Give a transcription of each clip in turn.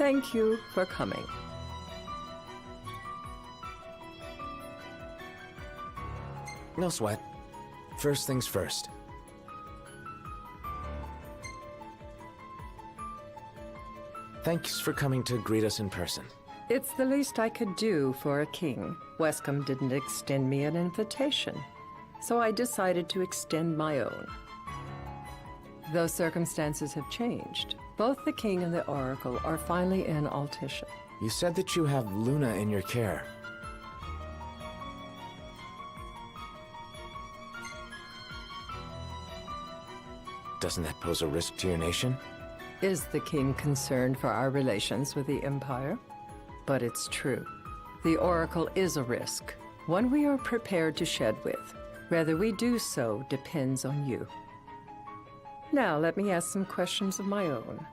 Thank you for coming. No sweat. First things first. Thanks for coming to greet us in person. It's the least I could do for a king. Wescombe didn't extend me an invitation, so I decided to extend my own. Though circumstances have changed, both the king and the oracle are finally in Altissia. You said that you have Luna in your care. Doesn't that pose a risk to your nation? Is the king concerned for our relations with the Empire? But it's true. The oracle is a risk, one we are prepared to shed with. Whether we do so depends on you. Now, let me ask some questions of my own.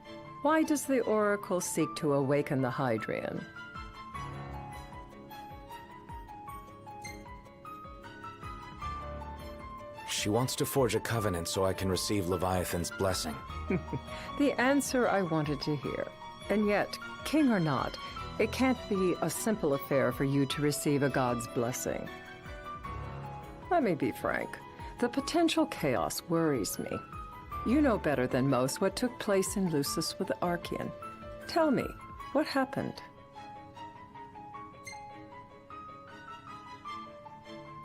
Why does the oracle seek to awaken the Hydrian? She wants to forge a covenant so I can receive Leviathan's blessing. The answer I wanted to hear. And yet, king or not, it can't be a simple affair for you to receive a god's blessing. Let me be frank. The potential chaos worries me. You know better than most what took place in Lucis with Archean. Tell me, what happened?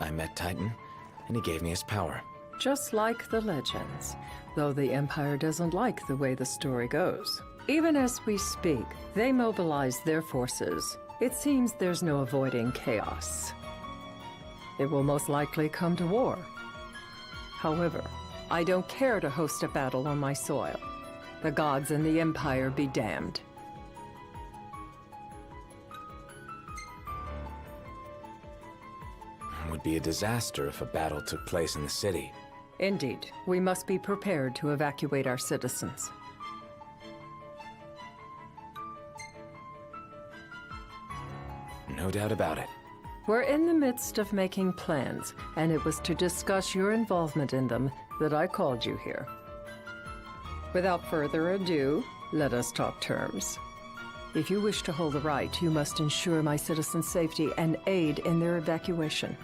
I met Titan, and he gave me his power. Just like the legends, though the Empire doesn't like the way the story goes. Even as we speak, they mobilize their forces. It seems there's no avoiding chaos. It will most likely come to war. However, I don't care to host a battle on my soil. The gods and the Empire be damned. It would be a disaster if a battle took place in the city. Indeed, we must be prepared to evacuate our citizens. No doubt about it. We're in the midst of making plans, and it was to discuss your involvement in them that I called you here. Without further ado, let us talk terms. If you wish to hold the right, you must ensure my citizens' safety and aid in their evacuation.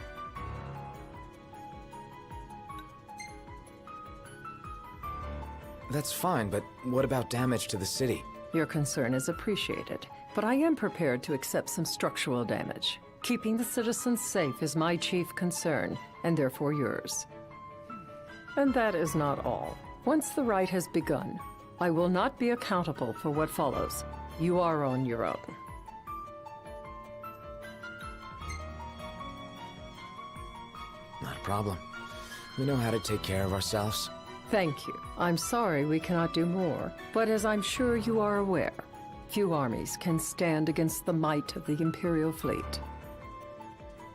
That's fine, but what about damage to the city? Your concern is appreciated, but I am prepared to accept some structural damage. Keeping the citizens safe is my chief concern, and therefore yours. And that is not all. Once the rite has begun, I will not be accountable for what follows. You are on your own. Not a problem. We know how to take care of ourselves. Thank you. I'm sorry we cannot do more, but as I'm sure you are aware, few armies can stand against the might of the Imperial fleet.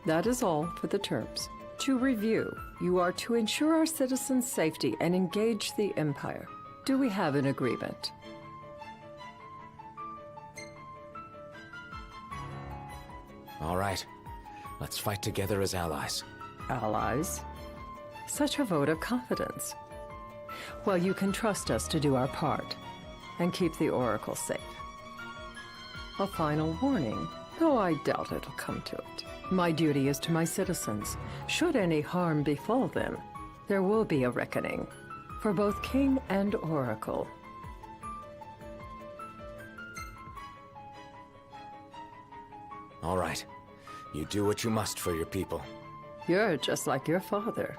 That is all for the terms. To review, you are to ensure our citizens' safety and engage the Empire. Do we have an agreement? All right. Let's fight together as allies. Allies? Such a vote of confidence. Well, you can trust us to do our part and keep the Oracle safe. A final warning, though I doubt it'll come to it. My duty is to my citizens. Should any harm befall them, there will be a reckoning for both King and Oracle. All right. You do what you must for your people. You're just like your father.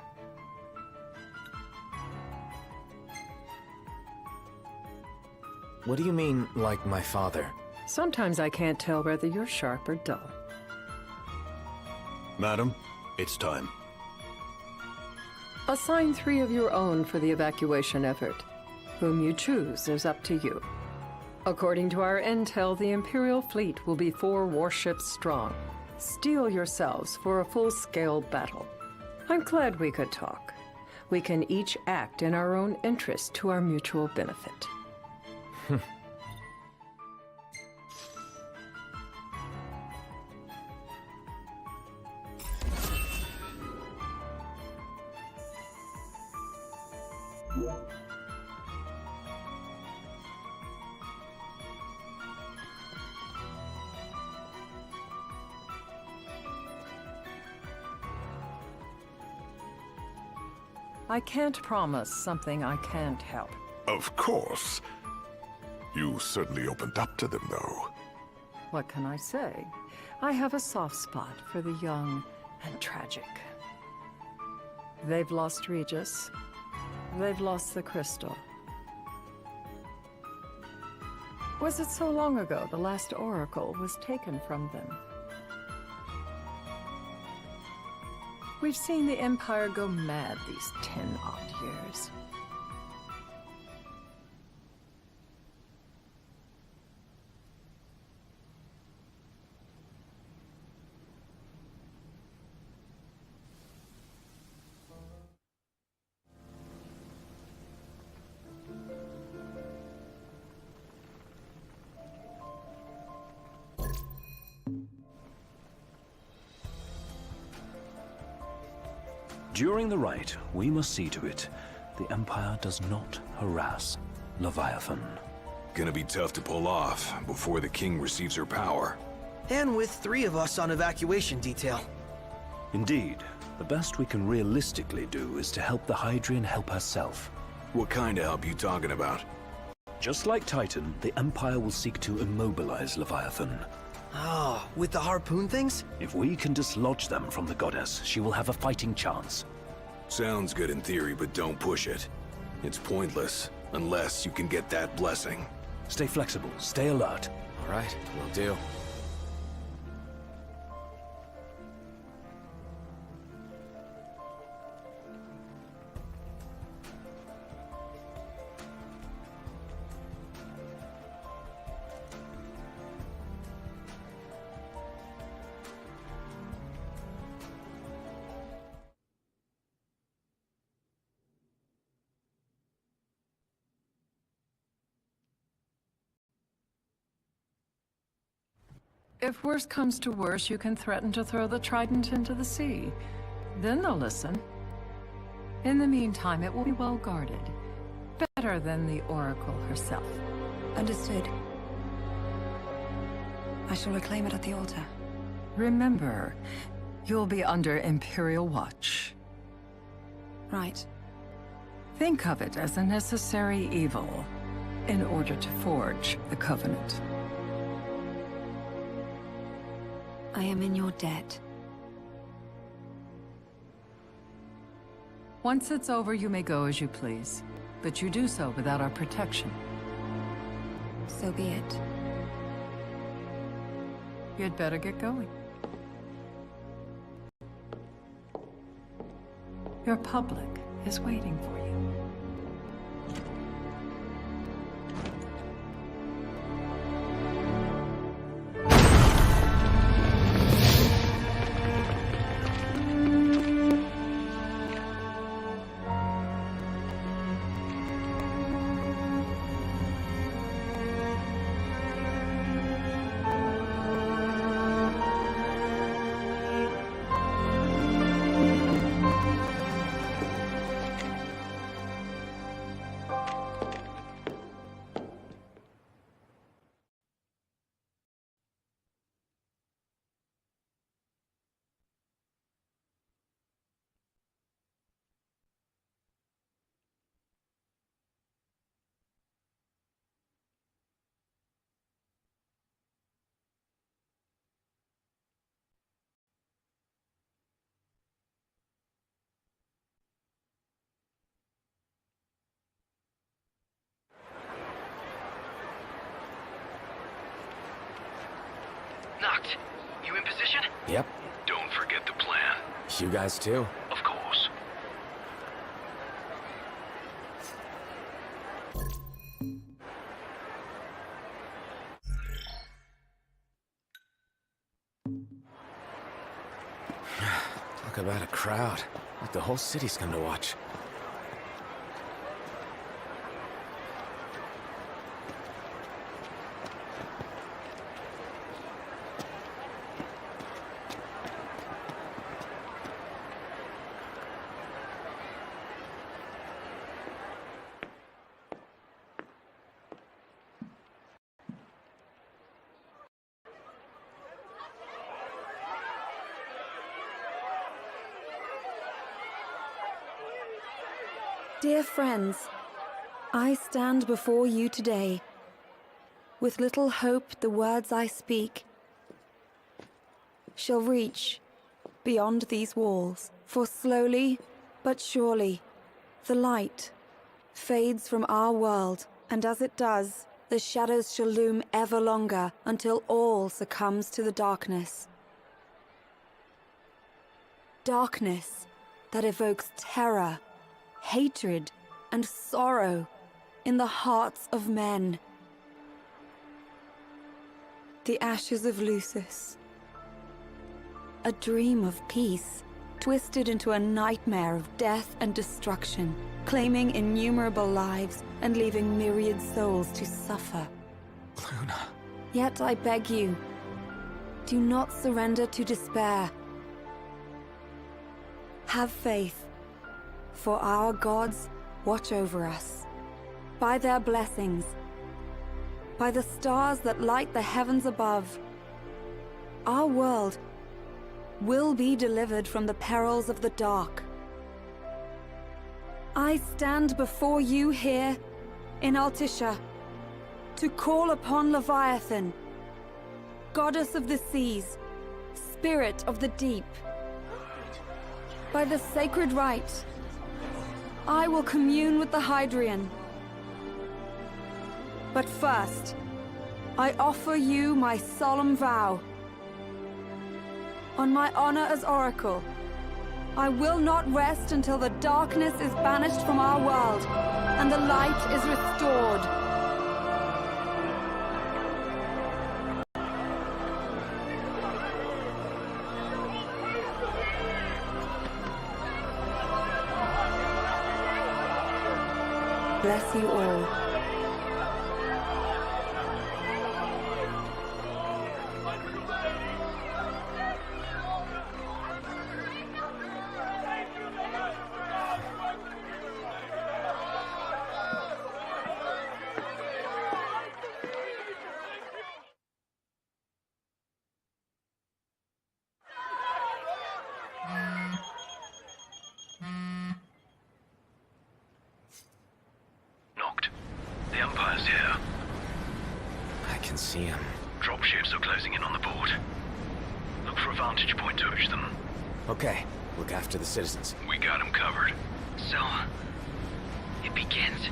What do you mean, like my father? Sometimes I can't tell whether you're sharp or dull. Madam, it's time. Assign 3 of your own for the evacuation effort. Whom you choose is up to you. According to our intel, the Imperial fleet will be 4 warships strong. Steel yourselves for a full-scale battle. I'm glad we could talk. We can each act in our own interest to our mutual benefit. I can't promise something I can't help. Of course. You certainly opened up to them, though. What can I say? I have a soft spot for the young and tragic. They've lost Regis. They've lost the crystal. Was it so long ago the last oracle was taken from them? We've seen the Empire go mad these 10-odd years. During the rite, we must see to it the Empire does not harass Leviathan. Gonna be tough to pull off before the king receives her power. And with 3 of us on evacuation detail. Indeed, the best we can realistically do is to help the Hydrian help herself. What kind of help you talking about? Just like Titan, the Empire will seek to immobilize Leviathan. Oh, with the harpoon things? If we can dislodge them from the goddess, she will have a fighting chance. Sounds good in theory, but don't push it. It's pointless, unless you can get that blessing. Stay flexible, stay alert. All right, will do. If worse comes to worse, you can threaten to throw the trident into the sea. Then they'll listen. In the meantime, it will be well guarded. Better than the Oracle herself. Understood. I shall reclaim it at the altar. Remember, you'll be under Imperial watch. Right. Think of it as a necessary evil in order to forge the Covenant. I am in your debt. Once it's over, you may go as you please. But you do so without our protection. So be it. You'd better get going. Your public is waiting for you. Knocked. You in position? Yep. Don't forget the plan. You guys too? Of course. Talk about a crowd. Like the whole city's come to watch. Dear friends, I stand before you today. With little hope the words I speak shall reach beyond these walls. For slowly but surely, the light fades from our world, and as it does, the shadows shall loom ever longer until all succumbs to the darkness. Darkness that evokes terror, hatred, and sorrow in the hearts of men. The ashes of Lucis. A dream of peace, twisted into a nightmare of death and destruction, claiming innumerable lives and leaving myriad souls to suffer. Luna. Yet I beg you, do not surrender to despair. Have faith, for our gods watch over us. By their blessings, by the stars that light the heavens above, our world will be delivered from the perils of the dark. I stand before you here in Altissia to call upon Leviathan, goddess of the seas, spirit of the deep. By the sacred rite, I will commune with the Hydrian. But first, I offer you my solemn vow. On my honor as Oracle, I will not rest until the darkness is banished from our world and the light is restored. Bless you all. Knocked. The Empire's here. I can see him. Dropships are closing in on the board. Look for a vantage point to urge them. Okay, look after the citizens. We got them covered. So, it begins.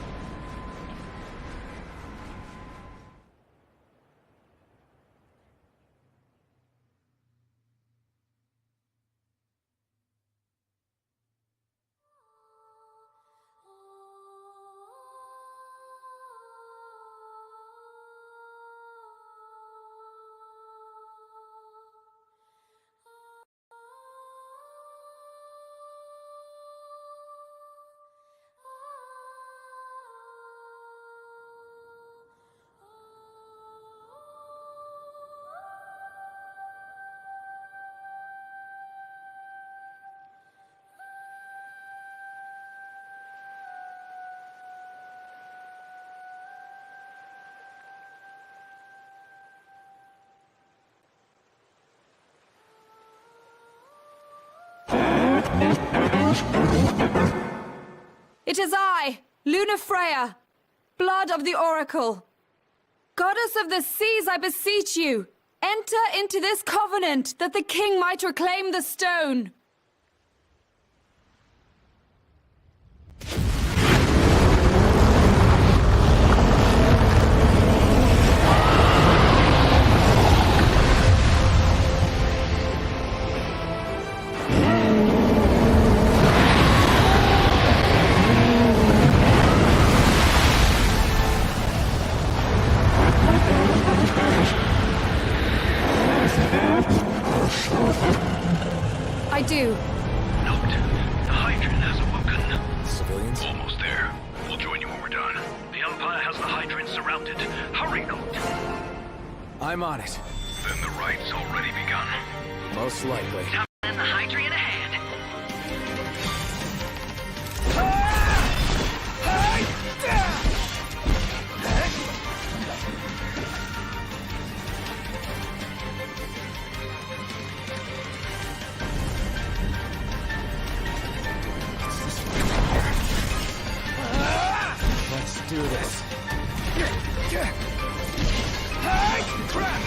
It is I, Luna Freya, blood of the Oracle. Goddess of the seas, I beseech you, enter into this covenant that the king might reclaim the stone. I do. Knocked. The Hydrian has awoken. Civilians? Almost there. We'll join you when we're done. The Empire has the Hydrian surrounded. Hurry, Knocked. I'm on it. Then the rite's already begun. Most likely. Now and the Hydrian ahead. do this. Hey! Crap!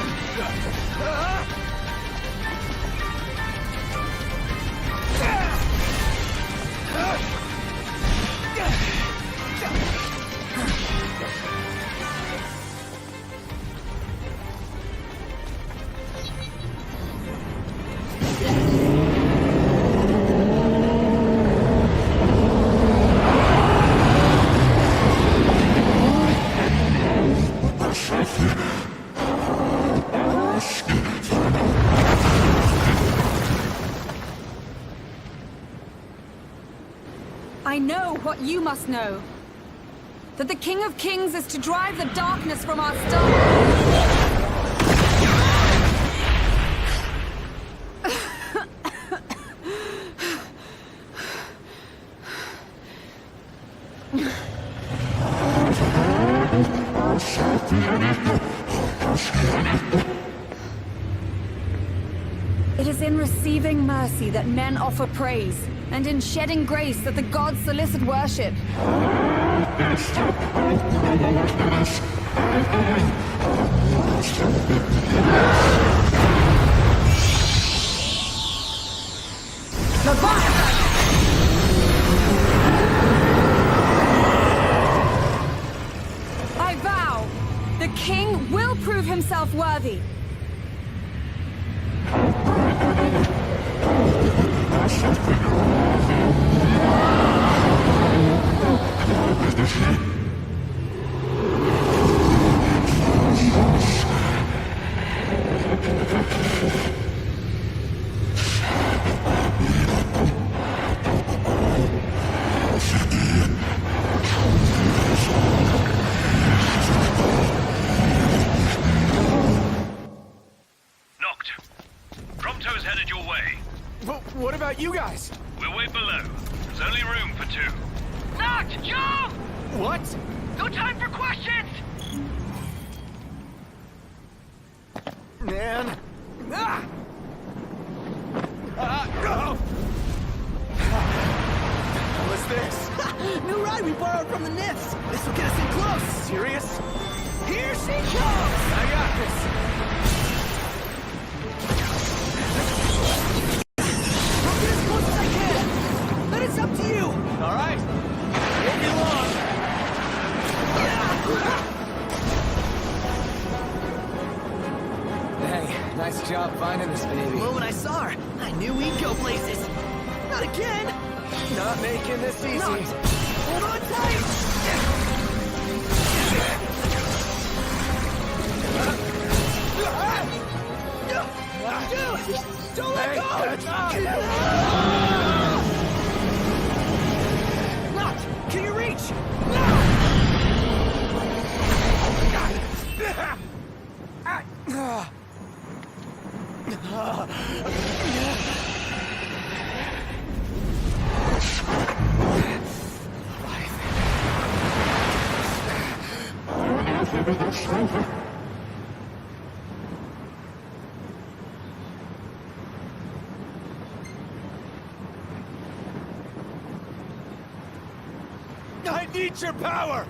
I know what you must know. That the King of Kings is to drive the darkness from our star. It is in receiving mercy that men offer praise, and in shedding grace that the gods solicit worship. Leviathan! I vow, the king will prove himself worthy. Knocked. Prompto's headed your way. But what about you guys? We'll wait below. There's only room for two. Knocked! Joe! What? No time for questions! Man. Ah! Oh! What's this? New ride we borrowed from the Nifs. This will get us in close. Serious? Here she comes! I got this. I'll get as close as I can. Then it's up to you. All right. Won't be long. Hey, nice job finding this baby. The moment I saw her, I knew we'd go places. Not again. Not making this easy. Not. Hold on tight. Dude, don't let go. Knocked. Can you reach? I need your power!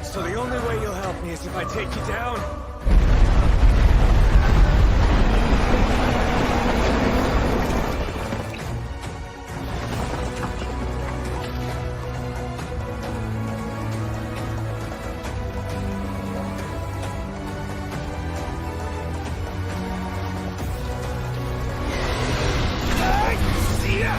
So the only way you'll help me is if I take you down? See ya!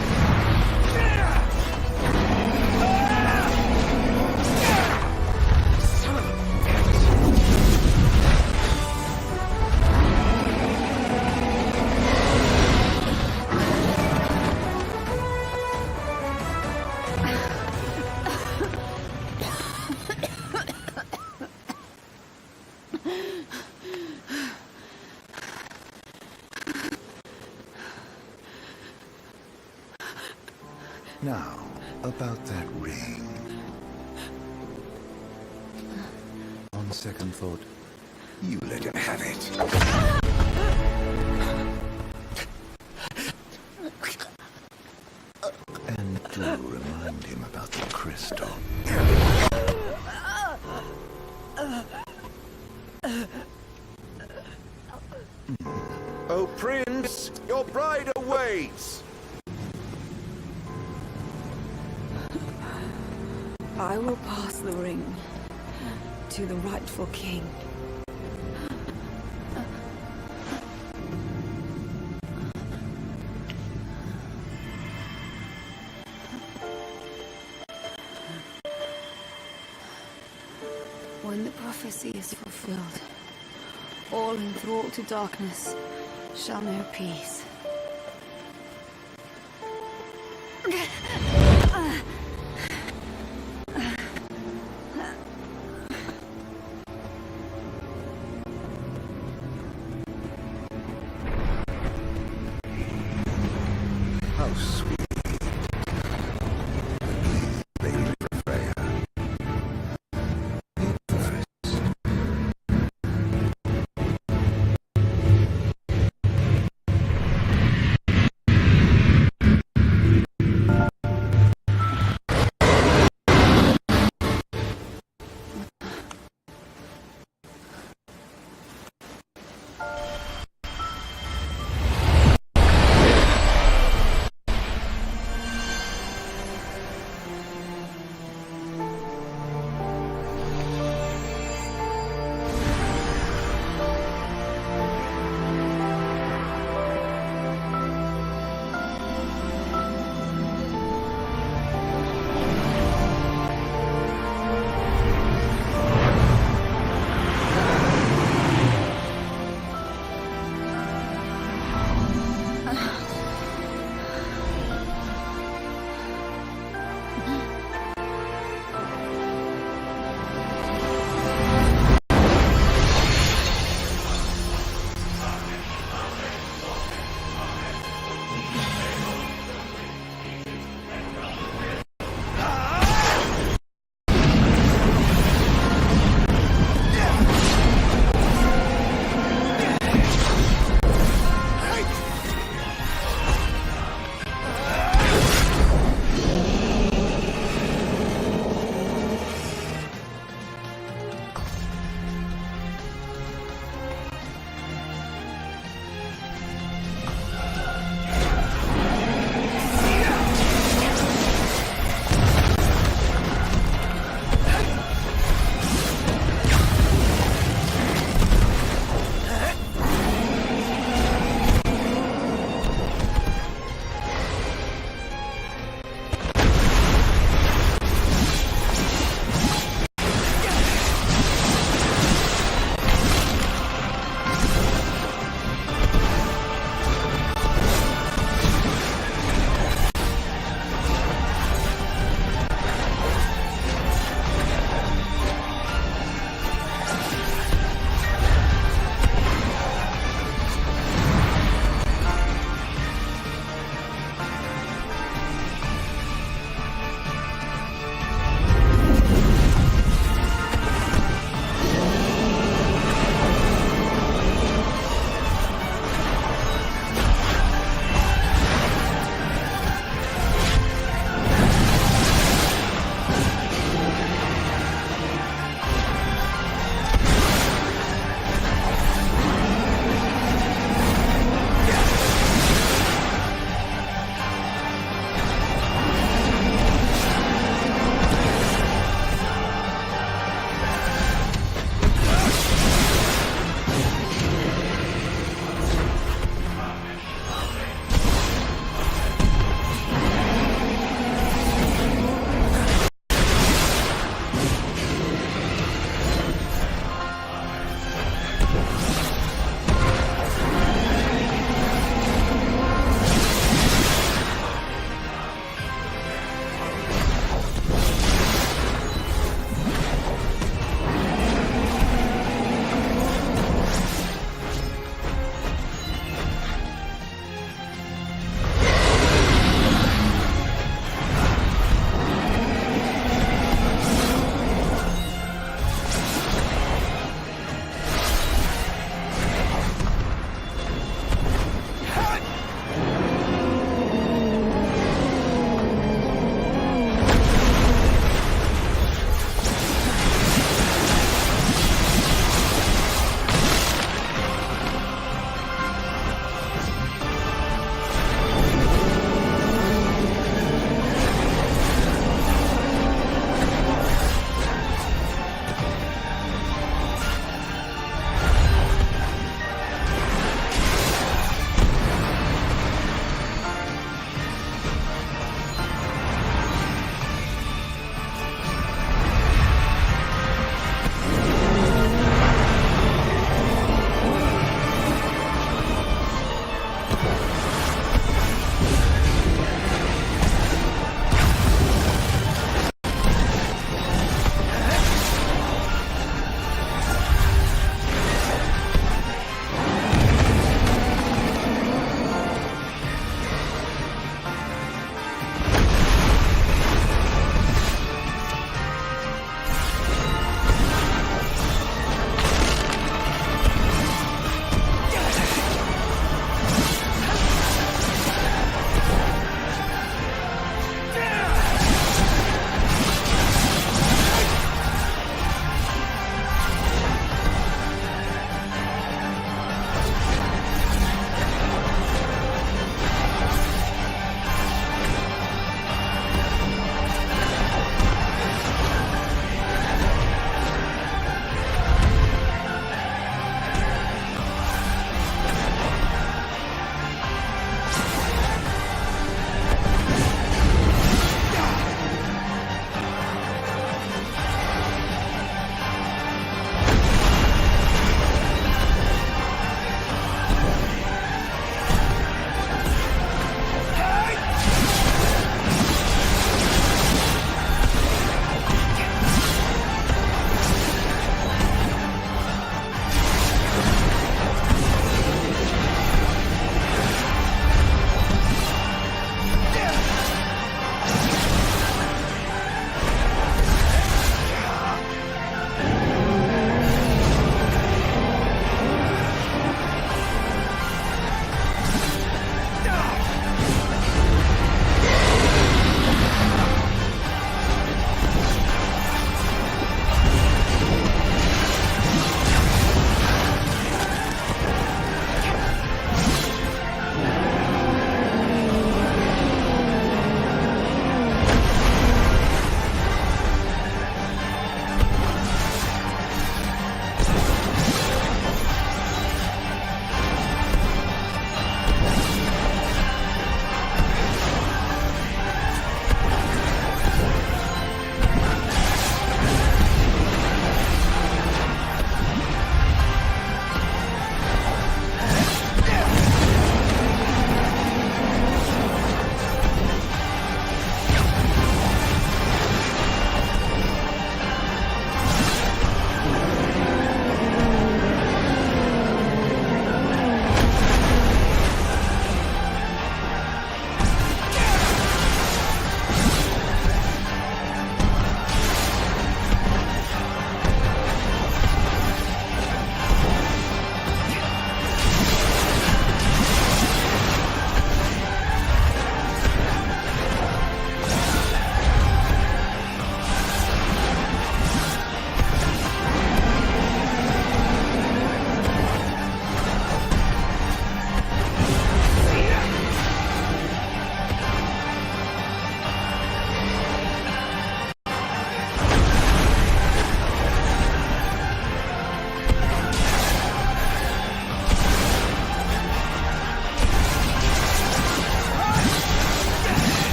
Now, about that ring. On second thought, you let him have it. And do remind him about the crystal. Oh, Prince, your bride awaits! I will pass the ring to the rightful king. When the prophecy is fulfilled, all enthralled to darkness shall know peace. How sweet. Lady Freya. First.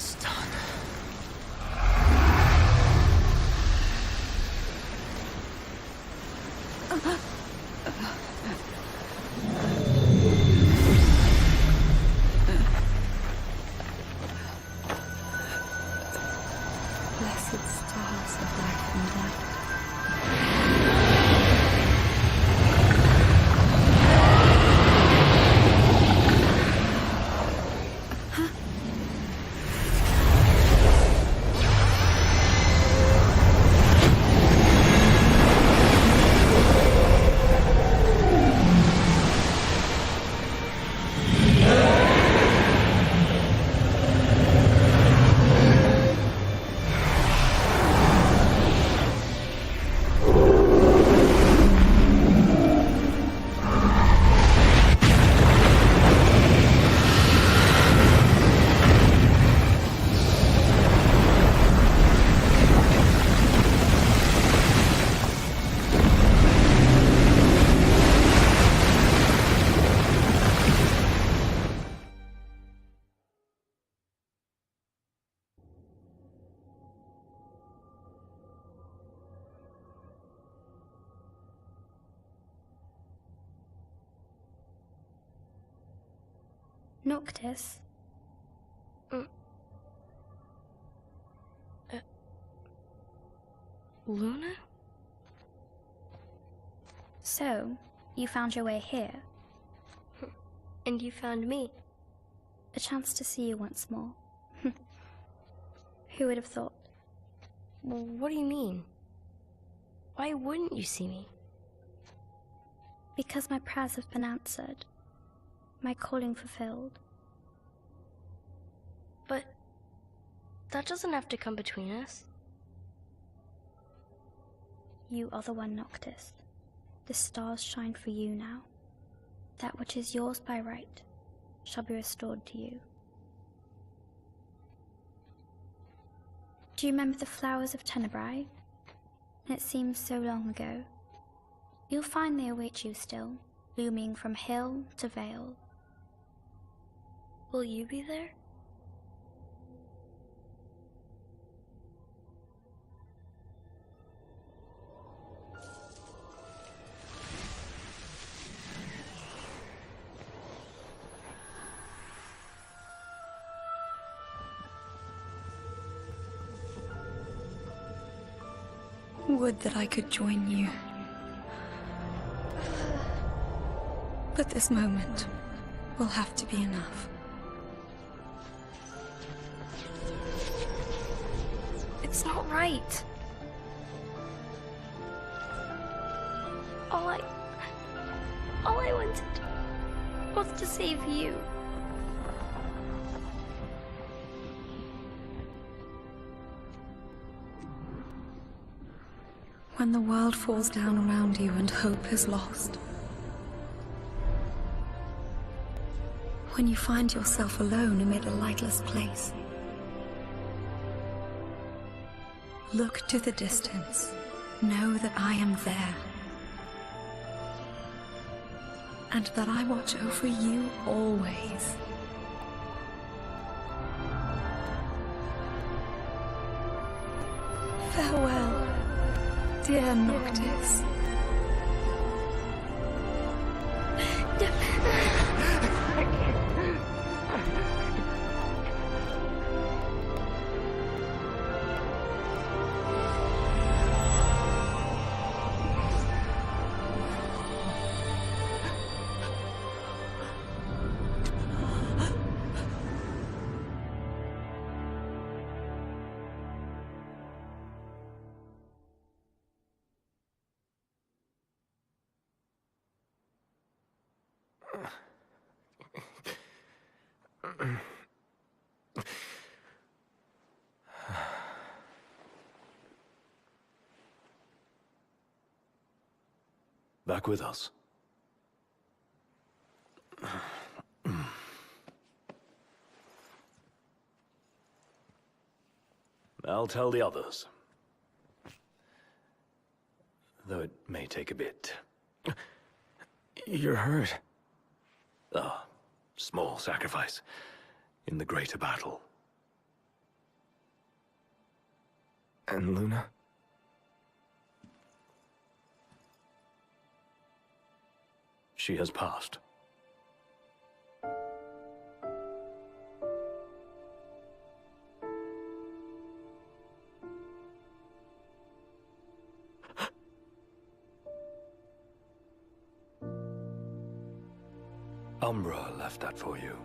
It's done. Blessed stars of life and light. Noctis? Luna? So, you found your way here. And you found me. A chance to see you once more. Who would have thought? Well, what do you mean? Why wouldn't you see me? Because my prayers have been answered. My calling fulfilled. But that doesn't have to come between us. You are the one, Noctis. The stars shine for you now. That which is yours by right shall be restored to you. Do you remember the flowers of Tenebrae? It seems so long ago. You'll find they await you still, blooming from hill to vale. Will you be there? Would that I could join you. But this moment will have to be enough. It's not right. All I wanted was to save you. When the world falls down around you and hope is lost. When you find yourself alone amid a lightless place. Look to the distance. Know that I am there. And that I watch over you always. Farewell, dear Noctis. Back with us. I'll tell the others. Though it may take a bit. You're hurt. Ah, small sacrifice in the greater battle. And Luna? She has passed. Umbra left that for you.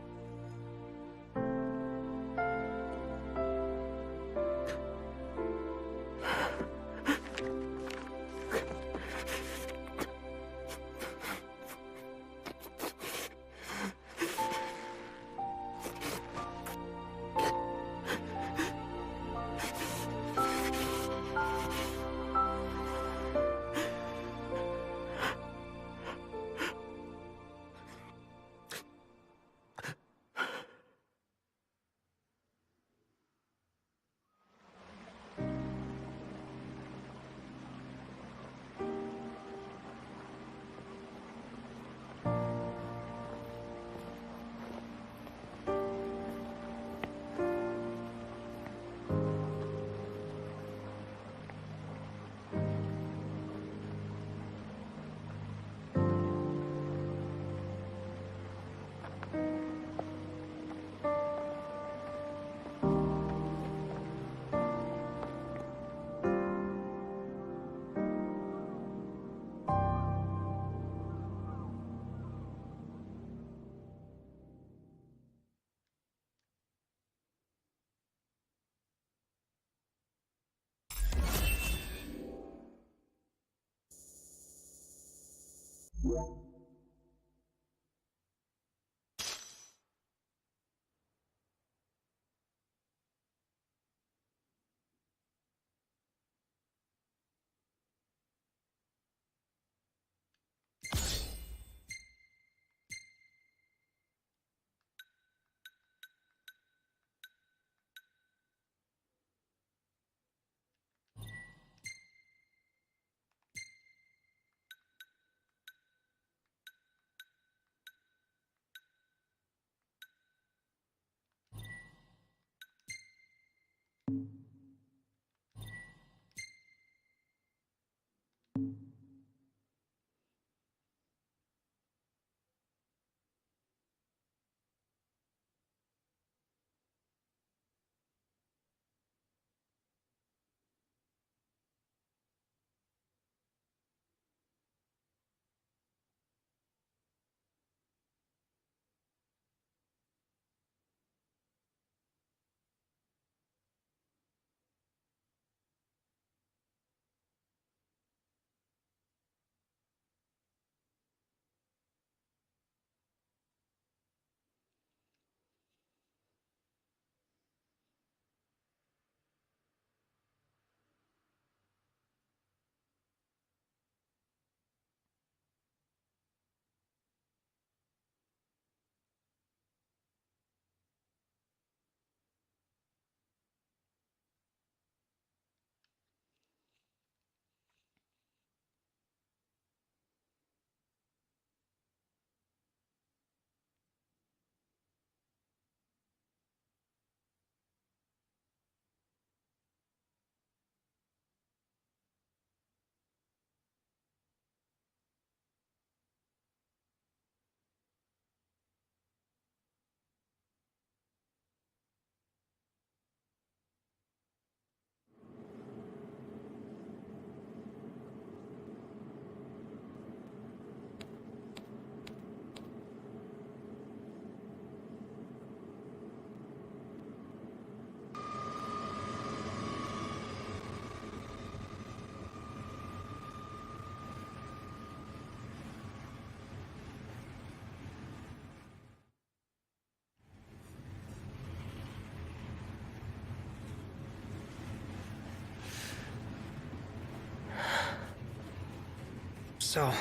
So,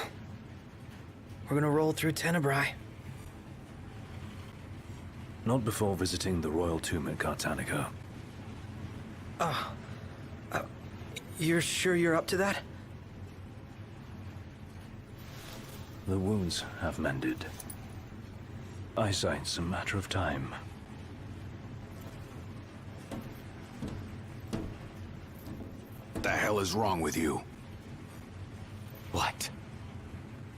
we're gonna roll through Tenebrae. Not before visiting the royal tomb at Cartanica. You're sure you're up to that? The wounds have mended. Eyesight's a matter of time. hell is wrong with you? What?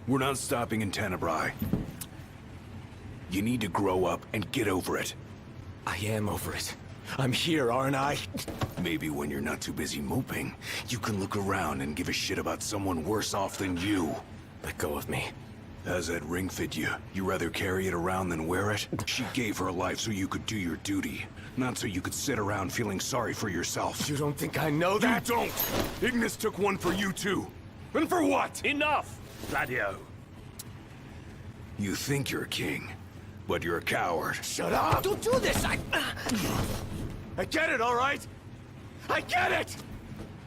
We're not stopping in Tenebrae. You need to grow up and get over it. I am over it. I'm here, aren't I? Maybe when you're not too busy moping, you can look around and give a shit about someone worse off than you. Let go of me. How's that ring fit you? You rather carry it around than wear it? She gave her life so you could do your duty, not so you could sit around feeling sorry for yourself. You don't think I know that? You don't! Ignis took one for you too. And for what? Enough, Gladio. You think you're a king, but you're a coward. Shut up! Don't do this! I get it, all right? I get it!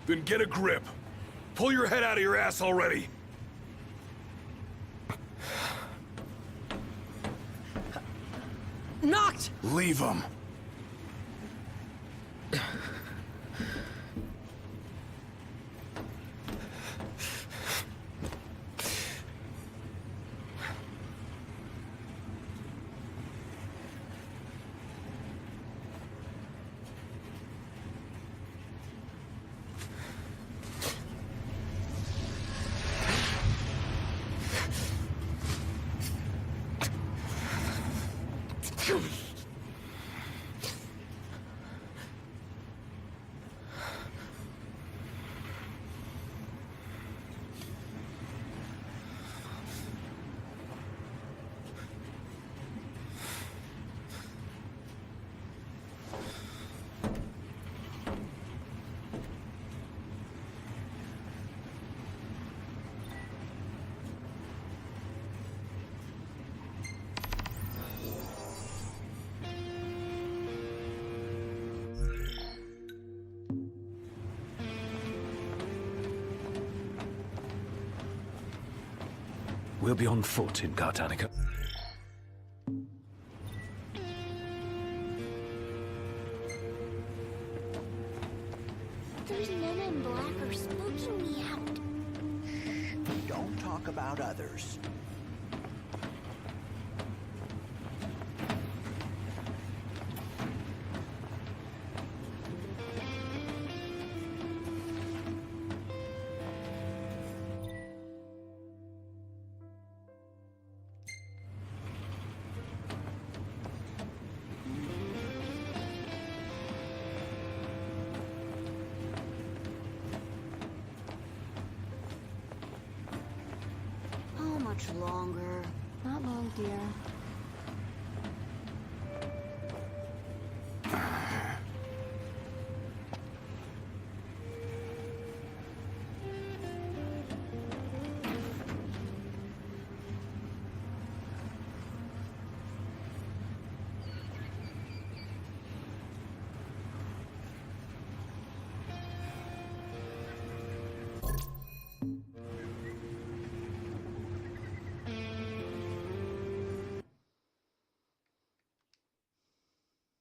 Then get a grip. Pull your head out of your ass already. Knocked! Leave him. We'll be on foot in Gardanica. Those men in black are spooking me out. Don't talk about others. How much longer? Not long, dear.